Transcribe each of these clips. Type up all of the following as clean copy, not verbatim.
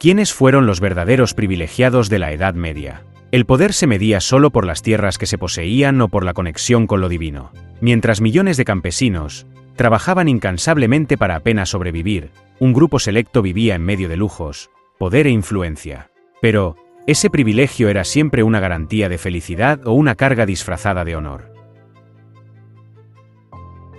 ¿Quiénes fueron los verdaderos privilegiados de la Edad Media? El poder se medía solo por las tierras que se poseían o por la conexión con lo divino. Mientras millones de campesinos trabajaban incansablemente para apenas sobrevivir, un grupo selecto vivía en medio de lujos, poder e influencia. Pero, ¿ese privilegio era siempre una garantía de felicidad o una carga disfrazada de honor?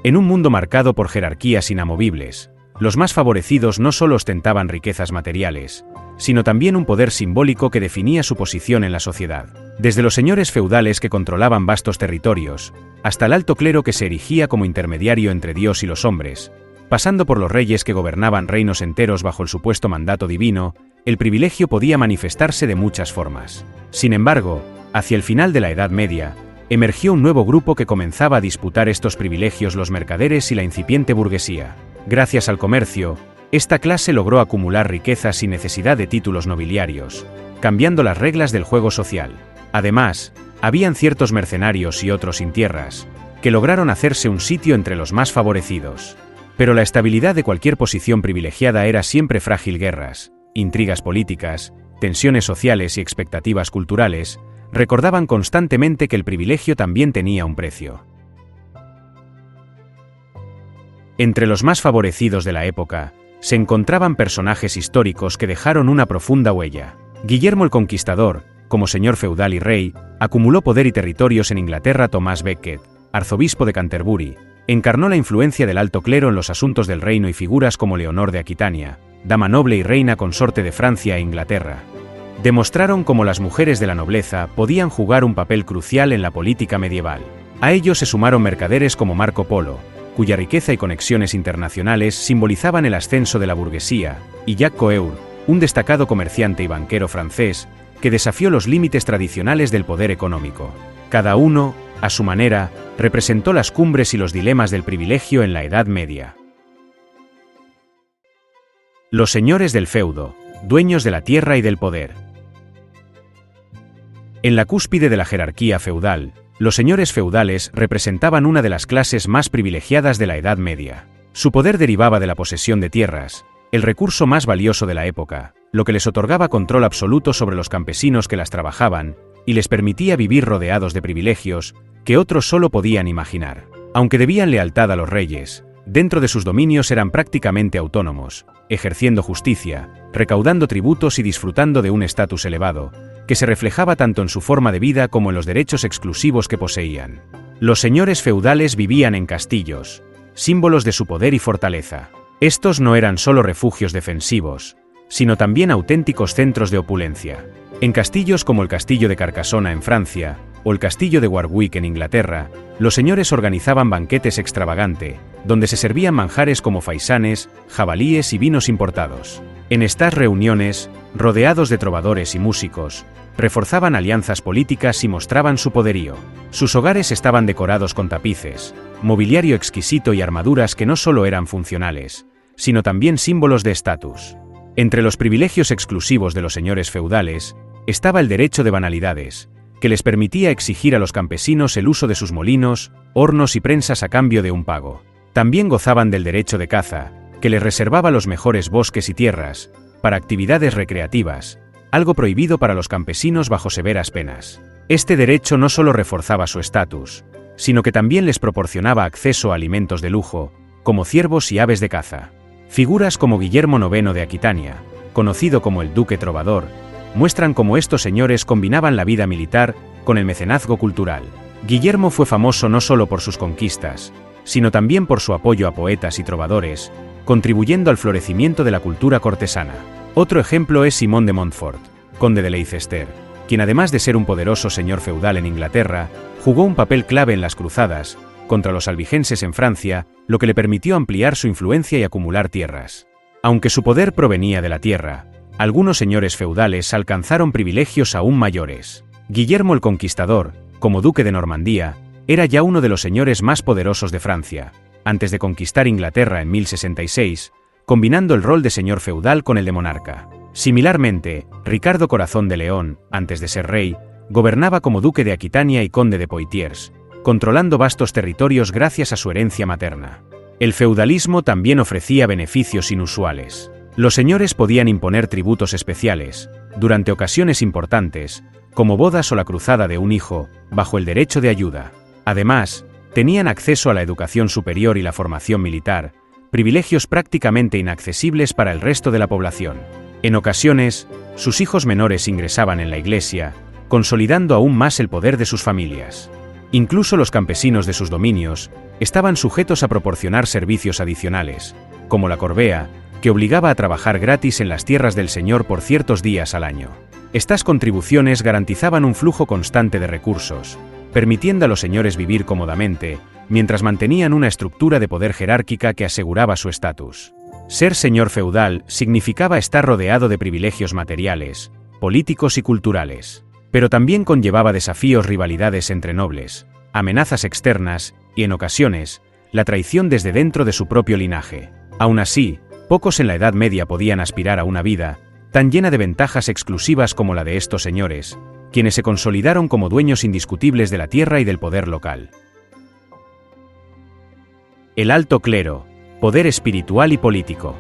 En un mundo marcado por jerarquías inamovibles, los más favorecidos no solo ostentaban riquezas materiales, sino también un poder simbólico que definía su posición en la sociedad. Desde los señores feudales que controlaban vastos territorios, hasta el alto clero que se erigía como intermediario entre Dios y los hombres, pasando por los reyes que gobernaban reinos enteros bajo el supuesto mandato divino, el privilegio podía manifestarse de muchas formas. Sin embargo, hacia el final de la Edad Media, emergió un nuevo grupo que comenzaba a disputar estos privilegios: los mercaderes y la incipiente burguesía. Gracias al comercio, esta clase logró acumular riquezas sin necesidad de títulos nobiliarios, cambiando las reglas del juego social. Además, habían ciertos mercenarios y otros sin tierras, que lograron hacerse un sitio entre los más favorecidos. Pero la estabilidad de cualquier posición privilegiada era siempre frágil. Guerras, intrigas políticas, tensiones sociales y expectativas culturales recordaban constantemente que el privilegio también tenía un precio. Entre los más favorecidos de la época, se encontraban personajes históricos que dejaron una profunda huella. Guillermo el Conquistador, como señor feudal y rey, acumuló poder y territorios en Inglaterra. Thomas Becket, arzobispo de Canterbury, encarnó la influencia del alto clero en los asuntos del reino, y figuras como Leonor de Aquitania, dama noble y reina consorte de Francia e Inglaterra, demostraron cómo las mujeres de la nobleza podían jugar un papel crucial en la política medieval. A ellos se sumaron mercaderes como Marco Polo, cuya riqueza y conexiones internacionales simbolizaban el ascenso de la burguesía, y Jacques Coeur, un destacado comerciante y banquero francés, que desafió los límites tradicionales del poder económico. Cada uno, a su manera, representó las cumbres y los dilemas del privilegio en la Edad Media. Los señores del feudo, dueños de la tierra y del poder. En la cúspide de la jerarquía feudal, los señores feudales representaban una de las clases más privilegiadas de la Edad Media. Su poder derivaba de la posesión de tierras, el recurso más valioso de la época, lo que les otorgaba control absoluto sobre los campesinos que las trabajaban, y les permitía vivir rodeados de privilegios que otros solo podían imaginar. Aunque debían lealtad a los reyes, dentro de sus dominios eran prácticamente autónomos, ejerciendo justicia, recaudando tributos y disfrutando de un estatus elevado, que se reflejaba tanto en su forma de vida como en los derechos exclusivos que poseían. Los señores feudales vivían en castillos, símbolos de su poder y fortaleza. Estos no eran solo refugios defensivos, sino también auténticos centros de opulencia. En castillos como el Castillo de Carcassona en Francia, o el Castillo de Warwick en Inglaterra, los señores organizaban banquetes extravagantes, donde se servían manjares como faisanes, jabalíes y vinos importados. En estas reuniones, rodeados de trovadores y músicos, reforzaban alianzas políticas y mostraban su poderío. Sus hogares estaban decorados con tapices, mobiliario exquisito y armaduras que no solo eran funcionales, sino también símbolos de estatus. Entre los privilegios exclusivos de los señores feudales, estaba el derecho de banalidades, que les permitía exigir a los campesinos el uso de sus molinos, hornos y prensas a cambio de un pago. También gozaban del derecho de caza, que les reservaba los mejores bosques y tierras, para actividades recreativas, algo prohibido para los campesinos bajo severas penas. Este derecho no solo reforzaba su estatus, sino que también les proporcionaba acceso a alimentos de lujo, como ciervos y aves de caza. Figuras como Guillermo IX de Aquitania, conocido como el Duque Trovador, muestran cómo estos señores combinaban la vida militar con el mecenazgo cultural. Guillermo fue famoso no solo por sus conquistas, sino también por su apoyo a poetas y trovadores, contribuyendo al florecimiento de la cultura cortesana. Otro ejemplo es Simón de Montfort, conde de Leicester, quien además de ser un poderoso señor feudal en Inglaterra, jugó un papel clave en las cruzadas contra los albigenses en Francia, lo que le permitió ampliar su influencia y acumular tierras. Aunque su poder provenía de la tierra, algunos señores feudales alcanzaron privilegios aún mayores. Guillermo el Conquistador, como duque de Normandía, era ya uno de los señores más poderosos de Francia, antes de conquistar Inglaterra en 1066, combinando el rol de señor feudal con el de monarca. Similarmente, Ricardo Corazón de León, antes de ser rey, gobernaba como duque de Aquitania y conde de Poitiers, controlando vastos territorios gracias a su herencia materna. El feudalismo también ofrecía beneficios inusuales. Los señores podían imponer tributos especiales, durante ocasiones importantes, como bodas o la cruzada de un hijo, bajo el derecho de ayuda. Además, tenían acceso a la educación superior y la formación militar, privilegios prácticamente inaccesibles para el resto de la población. En ocasiones, sus hijos menores ingresaban en la iglesia, consolidando aún más el poder de sus familias. Incluso los campesinos de sus dominios estaban sujetos a proporcionar servicios adicionales, como la corvea, que obligaba a trabajar gratis en las tierras del señor por ciertos días al año. Estas contribuciones garantizaban un flujo constante de recursos, permitiendo a los señores vivir cómodamente, mientras mantenían una estructura de poder jerárquica que aseguraba su estatus. Ser señor feudal significaba estar rodeado de privilegios materiales, políticos y culturales, pero también conllevaba desafíos, rivalidades entre nobles, amenazas externas y, en ocasiones, la traición desde dentro de su propio linaje. Aún así, pocos en la Edad Media podían aspirar a una vida tan llena de ventajas exclusivas como la de estos señores, quienes se consolidaron como dueños indiscutibles de la tierra y del poder local. El alto clero, poder espiritual y político.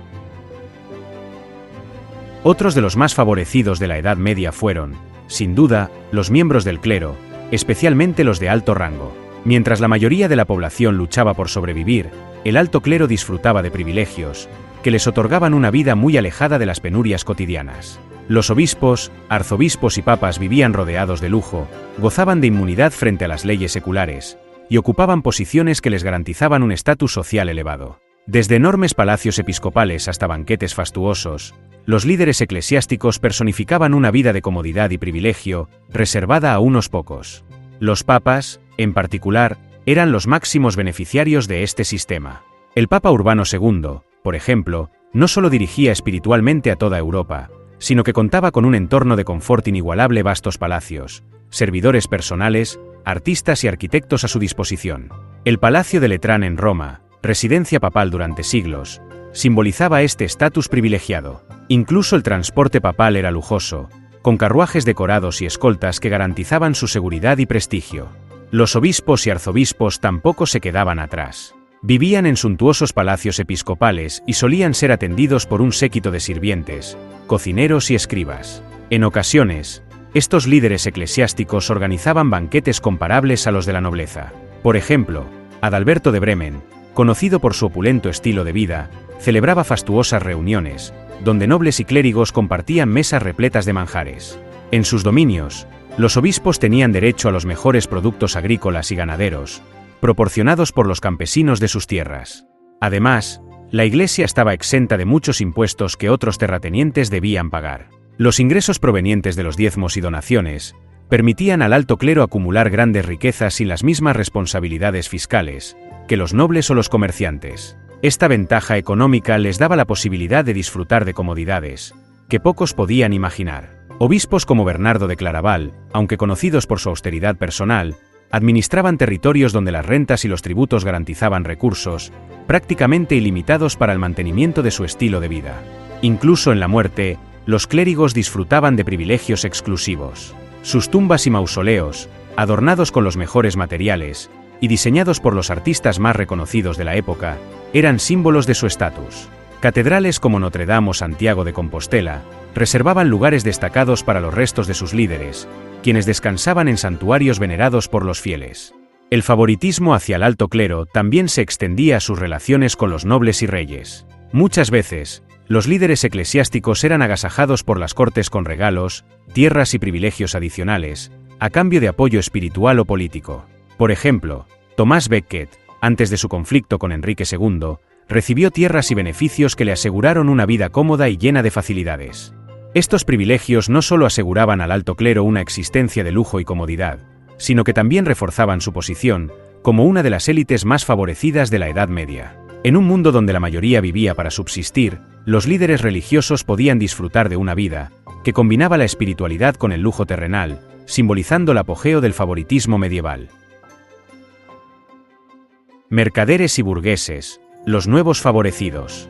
Otros de los más favorecidos de la Edad Media fueron, sin duda, los miembros del clero, especialmente los de alto rango. Mientras la mayoría de la población luchaba por sobrevivir, el alto clero disfrutaba de privilegios que les otorgaban una vida muy alejada de las penurias cotidianas. Los obispos, arzobispos y papas vivían rodeados de lujo, gozaban de inmunidad frente a las leyes seculares, y ocupaban posiciones que les garantizaban un estatus social elevado. Desde enormes palacios episcopales hasta banquetes fastuosos, los líderes eclesiásticos personificaban una vida de comodidad y privilegio, reservada a unos pocos. Los papas, en particular, eran los máximos beneficiarios de este sistema. El Papa Urbano II, por ejemplo, no solo dirigía espiritualmente a toda Europa, sino que contaba con un entorno de confort inigualable, vastos palacios, servidores personales, artistas y arquitectos a su disposición. El Palacio de Letrán en Roma, residencia papal durante siglos, simbolizaba este estatus privilegiado. Incluso el transporte papal era lujoso, con carruajes decorados y escoltas que garantizaban su seguridad y prestigio. Los obispos y arzobispos tampoco se quedaban atrás. Vivían en suntuosos palacios episcopales y solían ser atendidos por un séquito de sirvientes, cocineros y escribas. En ocasiones, estos líderes eclesiásticos organizaban banquetes comparables a los de la nobleza. Por ejemplo, Adalberto de Bremen, conocido por su opulento estilo de vida, celebraba fastuosas reuniones, donde nobles y clérigos compartían mesas repletas de manjares. En sus dominios, los obispos tenían derecho a los mejores productos agrícolas y ganaderos, proporcionados por los campesinos de sus tierras. Además, la Iglesia estaba exenta de muchos impuestos que otros terratenientes debían pagar. Los ingresos provenientes de los diezmos y donaciones permitían al alto clero acumular grandes riquezas sin las mismas responsabilidades fiscales que los nobles o los comerciantes. Esta ventaja económica les daba la posibilidad de disfrutar de comodidades que pocos podían imaginar. Obispos como Bernardo de Claraval, aunque conocidos por su austeridad personal, administraban territorios donde las rentas y los tributos garantizaban recursos prácticamente ilimitados para el mantenimiento de su estilo de vida. Incluso en la muerte, los clérigos disfrutaban de privilegios exclusivos. Sus tumbas y mausoleos, adornados con los mejores materiales y diseñados por los artistas más reconocidos de la época, eran símbolos de su estatus. Catedrales como Notre Dame o Santiago de Compostela reservaban lugares destacados para los restos de sus líderes, quienes descansaban en santuarios venerados por los fieles. El favoritismo hacia el alto clero también se extendía a sus relaciones con los nobles y reyes. Muchas veces, los líderes eclesiásticos eran agasajados por las cortes con regalos, tierras y privilegios adicionales, a cambio de apoyo espiritual o político. Por ejemplo, Tomás Becket, antes de su conflicto con Enrique II, recibió tierras y beneficios que le aseguraron una vida cómoda y llena de facilidades. Estos privilegios no solo aseguraban al alto clero una existencia de lujo y comodidad, sino que también reforzaban su posición como una de las élites más favorecidas de la Edad Media. En un mundo donde la mayoría vivía para subsistir, los líderes religiosos podían disfrutar de una vida que combinaba la espiritualidad con el lujo terrenal, simbolizando el apogeo del favoritismo medieval. Mercaderes y burgueses, los nuevos favorecidos.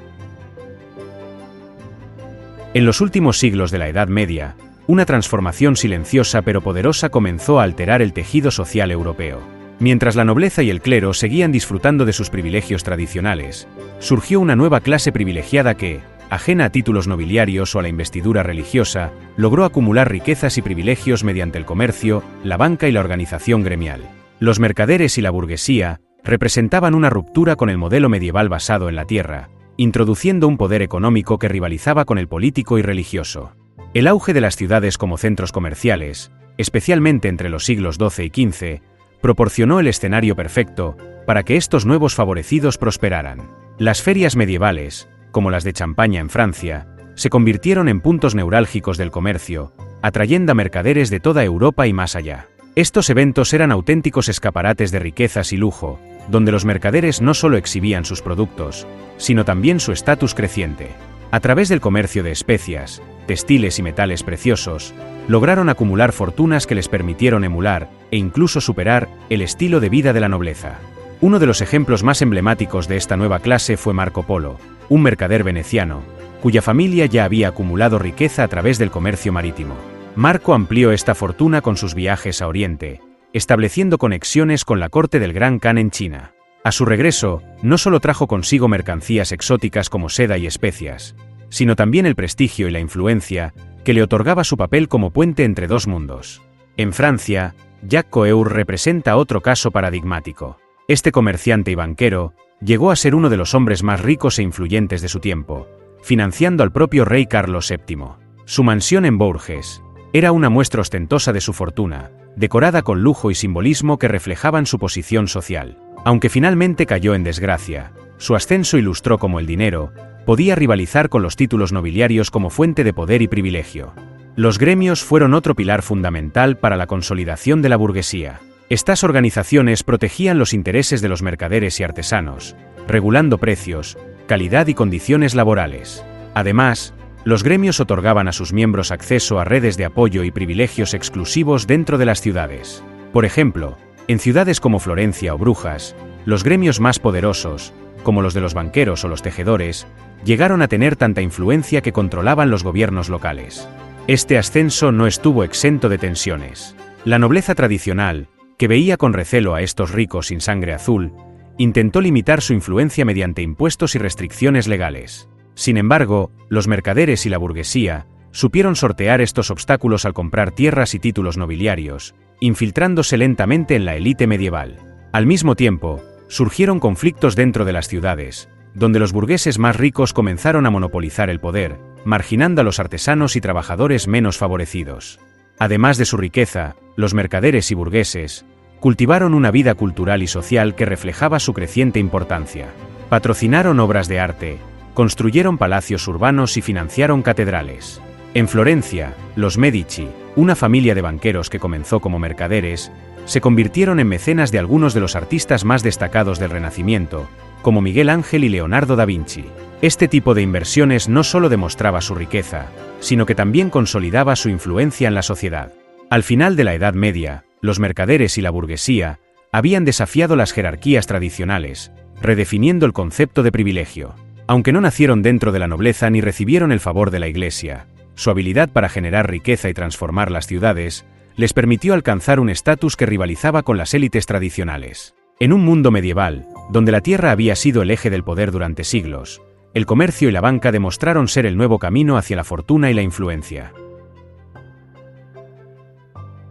En los últimos siglos de la Edad Media, una transformación silenciosa pero poderosa comenzó a alterar el tejido social europeo. Mientras la nobleza y el clero seguían disfrutando de sus privilegios tradicionales, surgió una nueva clase privilegiada que, ajena a títulos nobiliarios o a la investidura religiosa, logró acumular riquezas y privilegios mediante el comercio, la banca y la organización gremial. Los mercaderes y la burguesía representaban una ruptura con el modelo medieval basado en la tierra, introduciendo un poder económico que rivalizaba con el político y religioso. El auge de las ciudades como centros comerciales, especialmente entre los siglos XII y XV, proporcionó el escenario perfecto para que estos nuevos favorecidos prosperaran. Las ferias medievales, como las de Champaña en Francia, se convirtieron en puntos neurálgicos del comercio, atrayendo a mercaderes de toda Europa y más allá. Estos eventos eran auténticos escaparates de riquezas y lujo, donde los mercaderes no solo exhibían sus productos, sino también su estatus creciente. A través del comercio de especias, textiles y metales preciosos, lograron acumular fortunas que les permitieron emular, e incluso superar, el estilo de vida de la nobleza. Uno de los ejemplos más emblemáticos de esta nueva clase fue Marco Polo, un mercader veneciano, cuya familia ya había acumulado riqueza a través del comercio marítimo. Marco amplió esta fortuna con sus viajes a Oriente, estableciendo conexiones con la corte del Gran Khan en China. A su regreso, no solo trajo consigo mercancías exóticas como seda y especias, sino también el prestigio y la influencia que le otorgaba su papel como puente entre dos mundos. En Francia, Jacques Coeur representa otro caso paradigmático. Este comerciante y banquero llegó a ser uno de los hombres más ricos e influyentes de su tiempo, financiando al propio rey Carlos VII. Su mansión en Bourges era una muestra ostentosa de su fortuna, decorada con lujo y simbolismo que reflejaban su posición social. Aunque finalmente cayó en desgracia, su ascenso ilustró cómo el dinero podía rivalizar con los títulos nobiliarios como fuente de poder y privilegio. Los gremios fueron otro pilar fundamental para la consolidación de la burguesía. Estas organizaciones protegían los intereses de los mercaderes y artesanos, regulando precios, calidad y condiciones laborales. Además, los gremios otorgaban a sus miembros acceso a redes de apoyo y privilegios exclusivos dentro de las ciudades. Por ejemplo, en ciudades como Florencia o Brujas, los gremios más poderosos, como los de los banqueros o los tejedores, llegaron a tener tanta influencia que controlaban los gobiernos locales. Este ascenso no estuvo exento de tensiones. La nobleza tradicional, que veía con recelo a estos ricos sin sangre azul, intentó limitar su influencia mediante impuestos y restricciones legales. Sin embargo, los mercaderes y la burguesía supieron sortear estos obstáculos al comprar tierras y títulos nobiliarios, infiltrándose lentamente en la élite medieval. Al mismo tiempo, surgieron conflictos dentro de las ciudades, donde los burgueses más ricos comenzaron a monopolizar el poder, marginando a los artesanos y trabajadores menos favorecidos. Además de su riqueza, los mercaderes y burgueses cultivaron una vida cultural y social que reflejaba su creciente importancia. Patrocinaron obras de arte, construyeron palacios urbanos y financiaron catedrales. En Florencia, los Medici, una familia de banqueros que comenzó como mercaderes, se convirtieron en mecenas de algunos de los artistas más destacados del Renacimiento, como Miguel Ángel y Leonardo da Vinci. Este tipo de inversiones no solo demostraba su riqueza, sino que también consolidaba su influencia en la sociedad. Al final de la Edad Media, los mercaderes y la burguesía habían desafiado las jerarquías tradicionales, redefiniendo el concepto de privilegio. Aunque no nacieron dentro de la nobleza ni recibieron el favor de la Iglesia, su habilidad para generar riqueza y transformar las ciudades les permitió alcanzar un estatus que rivalizaba con las élites tradicionales. En un mundo medieval, donde la tierra había sido el eje del poder durante siglos, el comercio y la banca demostraron ser el nuevo camino hacia la fortuna y la influencia.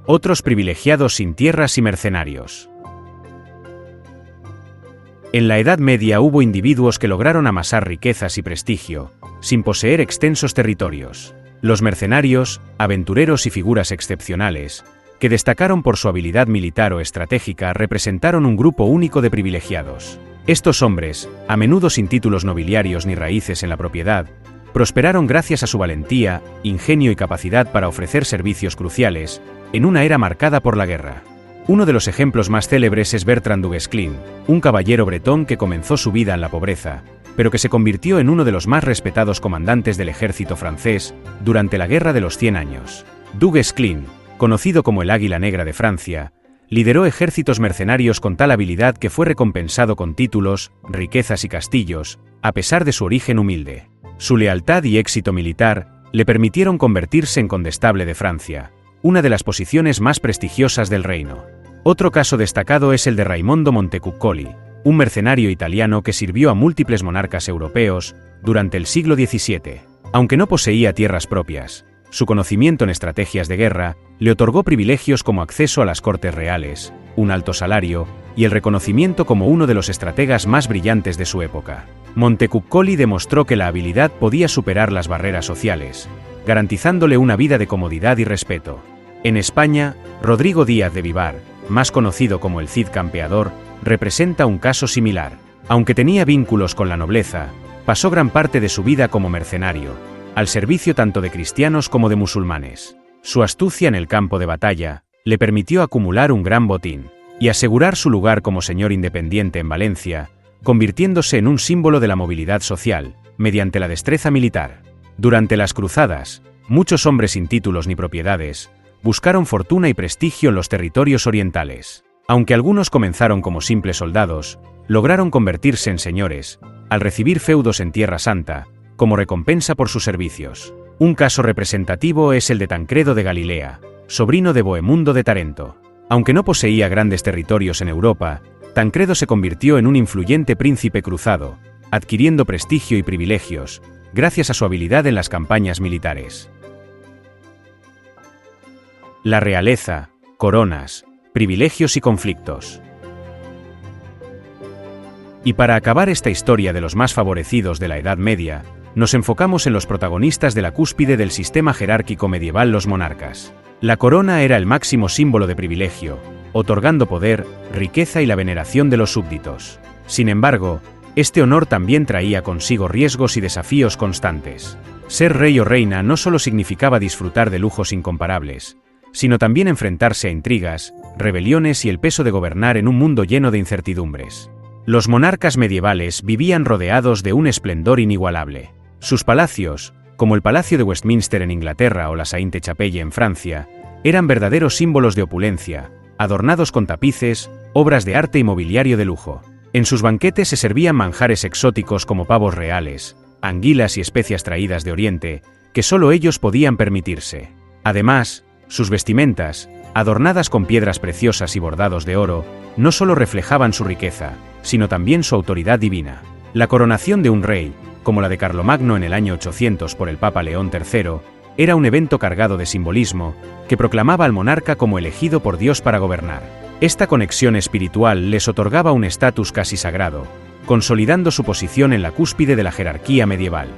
Otros privilegiados sin tierras y mercenarios. En la Edad Media hubo individuos que lograron amasar riquezas y prestigio, sin poseer extensos territorios. Los mercenarios, aventureros y figuras excepcionales, que destacaron por su habilidad militar o estratégica, representaron un grupo único de privilegiados. Estos hombres, a menudo sin títulos nobiliarios ni raíces en la propiedad, prosperaron gracias a su valentía, ingenio y capacidad para ofrecer servicios cruciales, en una era marcada por la guerra. Uno de los ejemplos más célebres es Bertrand du Guesclin, un caballero bretón que comenzó su vida en la pobreza, pero que se convirtió en uno de los más respetados comandantes del ejército francés durante la Guerra de los 100 años. Du Guesclin, conocido como el Águila Negra de Francia, lideró ejércitos mercenarios con tal habilidad que fue recompensado con títulos, riquezas y castillos, a pesar de su origen humilde. Su lealtad y éxito militar le permitieron convertirse en condestable de Francia, una de las posiciones más prestigiosas del reino. Otro caso destacado es el de Raimondo Montecuccoli, un mercenario italiano que sirvió a múltiples monarcas europeos durante el siglo XVII. Aunque no poseía tierras propias, su conocimiento en estrategias de guerra le otorgó privilegios como acceso a las cortes reales, un alto salario y el reconocimiento como uno de los estrategas más brillantes de su época. Montecuccoli demostró que la habilidad podía superar las barreras sociales, garantizándole una vida de comodidad y respeto. En España, Rodrigo Díaz de Vivar, más conocido como el Cid Campeador, representa un caso similar. Aunque tenía vínculos con la nobleza, pasó gran parte de su vida como mercenario, al servicio tanto de cristianos como de musulmanes. Su astucia en el campo de batalla le permitió acumular un gran botín y asegurar su lugar como señor independiente en Valencia, convirtiéndose en un símbolo de la movilidad social, mediante la destreza militar. Durante las cruzadas, muchos hombres sin títulos ni propiedades buscaron fortuna y prestigio en los territorios orientales. Aunque algunos comenzaron como simples soldados, lograron convertirse en señores, al recibir feudos en Tierra Santa, como recompensa por sus servicios. Un caso representativo es el de Tancredo de Galilea, sobrino de Bohemundo de Tarento. Aunque no poseía grandes territorios en Europa, Tancredo se convirtió en un influyente príncipe cruzado, adquiriendo prestigio y privilegios, gracias a su habilidad en las campañas militares. La realeza, coronas, privilegios y conflictos. Y para acabar esta historia de los más favorecidos de la Edad Media, nos enfocamos en los protagonistas de la cúspide del sistema jerárquico medieval, los monarcas. La corona era el máximo símbolo de privilegio, otorgando poder, riqueza y la veneración de los súbditos. Sin embargo, este honor también traía consigo riesgos y desafíos constantes. Ser rey o reina no solo significaba disfrutar de lujos incomparables, sino también enfrentarse a intrigas, rebeliones y el peso de gobernar en un mundo lleno de incertidumbres. Los monarcas medievales vivían rodeados de un esplendor inigualable. Sus palacios, como el Palacio de Westminster en Inglaterra o la Sainte-Chapelle en Francia, eran verdaderos símbolos de opulencia, adornados con tapices, obras de arte y mobiliario de lujo. En sus banquetes se servían manjares exóticos como pavos reales, anguilas y especias traídas de Oriente, que solo ellos podían permitirse. Además, sus vestimentas, adornadas con piedras preciosas y bordados de oro, no solo reflejaban su riqueza, sino también su autoridad divina. La coronación de un rey, como la de Carlomagno en el año 800 por el Papa León III, era un evento cargado de simbolismo, que proclamaba al monarca como elegido por Dios para gobernar. Esta conexión espiritual les otorgaba un estatus casi sagrado, consolidando su posición en la cúspide de la jerarquía medieval.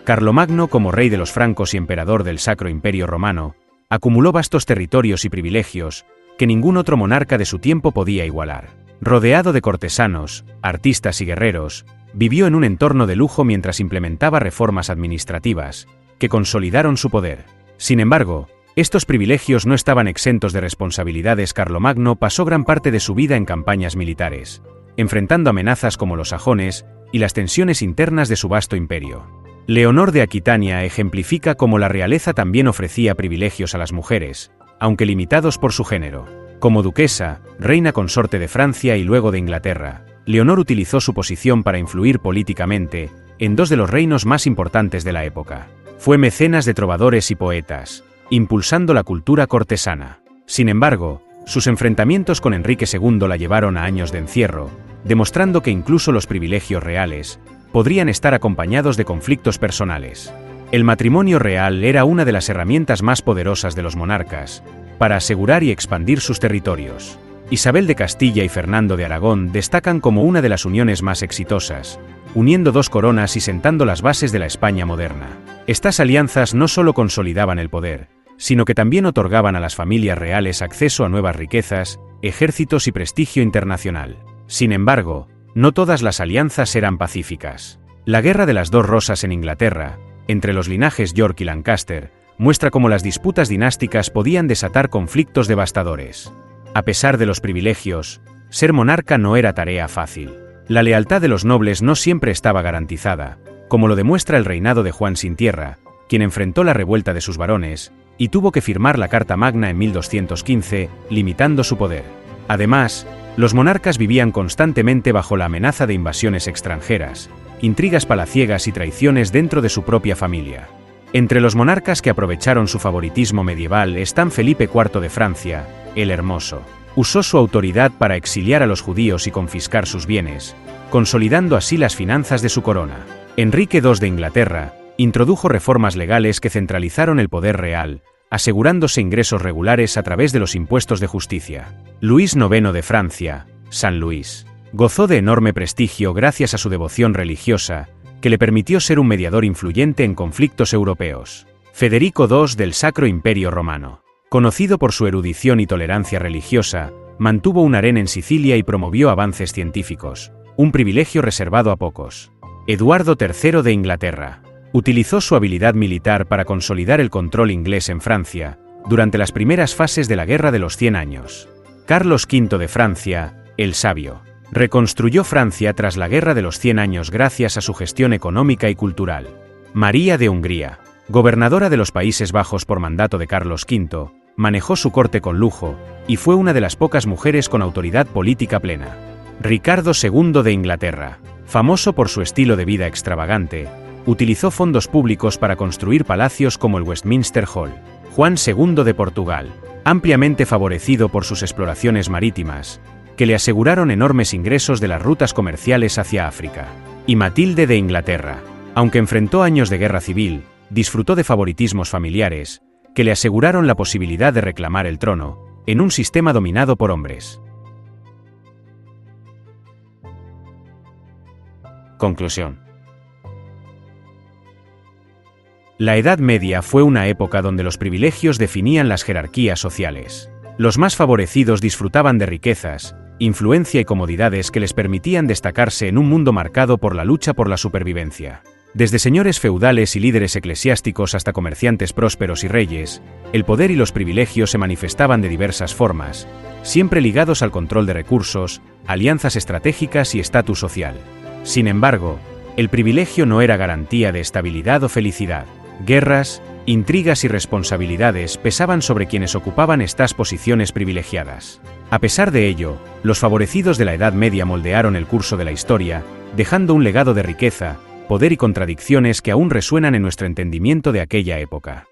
Carlomagno, como rey de los francos y emperador del Sacro Imperio Romano, acumuló vastos territorios y privilegios que ningún otro monarca de su tiempo podía igualar. Rodeado de cortesanos, artistas y guerreros, vivió en un entorno de lujo mientras implementaba reformas administrativas que consolidaron su poder. Sin embargo, estos privilegios no estaban exentos de responsabilidades. Carlomagno pasó gran parte de su vida en campañas militares, enfrentando amenazas como los sajones y las tensiones internas de su vasto imperio. Leonor de Aquitania ejemplifica cómo la realeza también ofrecía privilegios a las mujeres, aunque limitados por su género. Como duquesa, reina consorte de Francia y luego de Inglaterra, Leonor utilizó su posición para influir políticamente en dos de los reinos más importantes de la época. Fue mecenas de trovadores y poetas, impulsando la cultura cortesana. Sin embargo, sus enfrentamientos con Enrique II la llevaron a años de encierro, demostrando que incluso los privilegios reales podrían estar acompañados de conflictos personales. El matrimonio real era una de las herramientas más poderosas de los monarcas para asegurar y expandir sus territorios. Isabel de Castilla y Fernando de Aragón destacan como una de las uniones más exitosas, uniendo dos coronas y sentando las bases de la España moderna. Estas alianzas no solo consolidaban el poder, sino que también otorgaban a las familias reales acceso a nuevas riquezas, ejércitos y prestigio internacional. Sin embargo, no todas las alianzas eran pacíficas. La Guerra de las Dos Rosas en Inglaterra, entre los linajes York y Lancaster, muestra cómo las disputas dinásticas podían desatar conflictos devastadores. A pesar de los privilegios, ser monarca no era tarea fácil. La lealtad de los nobles no siempre estaba garantizada, como lo demuestra el reinado de Juan Sin Tierra, quien enfrentó la revuelta de sus varones y tuvo que firmar la Carta Magna en 1215, limitando su poder. Además, los monarcas vivían constantemente bajo la amenaza de invasiones extranjeras, intrigas palaciegas y traiciones dentro de su propia familia. Entre los monarcas que aprovecharon su favoritismo medieval están Felipe IV de Francia, el Hermoso, Usó su autoridad para exiliar a los judíos y confiscar sus bienes, consolidando así las finanzas de su corona. Enrique II de Inglaterra introdujo reformas legales que centralizaron el poder real, asegurándose ingresos regulares a través de los impuestos de justicia. Luis IX de Francia, San Luis, gozó de enorme prestigio gracias a su devoción religiosa, que le permitió ser un mediador influyente en conflictos europeos. Federico II del Sacro Imperio Romano, conocido por su erudición y tolerancia religiosa, mantuvo un harén en Sicilia y promovió avances científicos, un privilegio reservado a pocos. Eduardo III de Inglaterra utilizó su habilidad militar para consolidar el control inglés en Francia, durante las primeras fases de la Guerra de los 100 años. Carlos V de Francia, el Sabio, reconstruyó Francia tras la Guerra de los 100 años gracias a su gestión económica y cultural. María de Hungría, gobernadora de los Países Bajos por mandato de Carlos V, manejó su corte con lujo, y fue una de las pocas mujeres con autoridad política plena. Ricardo II de Inglaterra, famoso por su estilo de vida extravagante, utilizó fondos públicos para construir palacios como el Westminster Hall. Juan II de Portugal, ampliamente favorecido por sus exploraciones marítimas, que le aseguraron enormes ingresos de las rutas comerciales hacia África. Y Matilde de Inglaterra, aunque enfrentó años de guerra civil, disfrutó de favoritismos familiares, que le aseguraron la posibilidad de reclamar el trono, en un sistema dominado por hombres. Conclusión. La Edad Media fue una época donde los privilegios definían las jerarquías sociales. Los más favorecidos disfrutaban de riquezas, influencia y comodidades que les permitían destacarse en un mundo marcado por la lucha por la supervivencia. Desde señores feudales y líderes eclesiásticos hasta comerciantes prósperos y reyes, el poder y los privilegios se manifestaban de diversas formas, siempre ligados al control de recursos, alianzas estratégicas y estatus social. Sin embargo, el privilegio no era garantía de estabilidad o felicidad. Guerras, intrigas y responsabilidades pesaban sobre quienes ocupaban estas posiciones privilegiadas. A pesar de ello, los favorecidos de la Edad Media moldearon el curso de la historia, dejando un legado de riqueza, poder y contradicciones que aún resuenan en nuestro entendimiento de aquella época.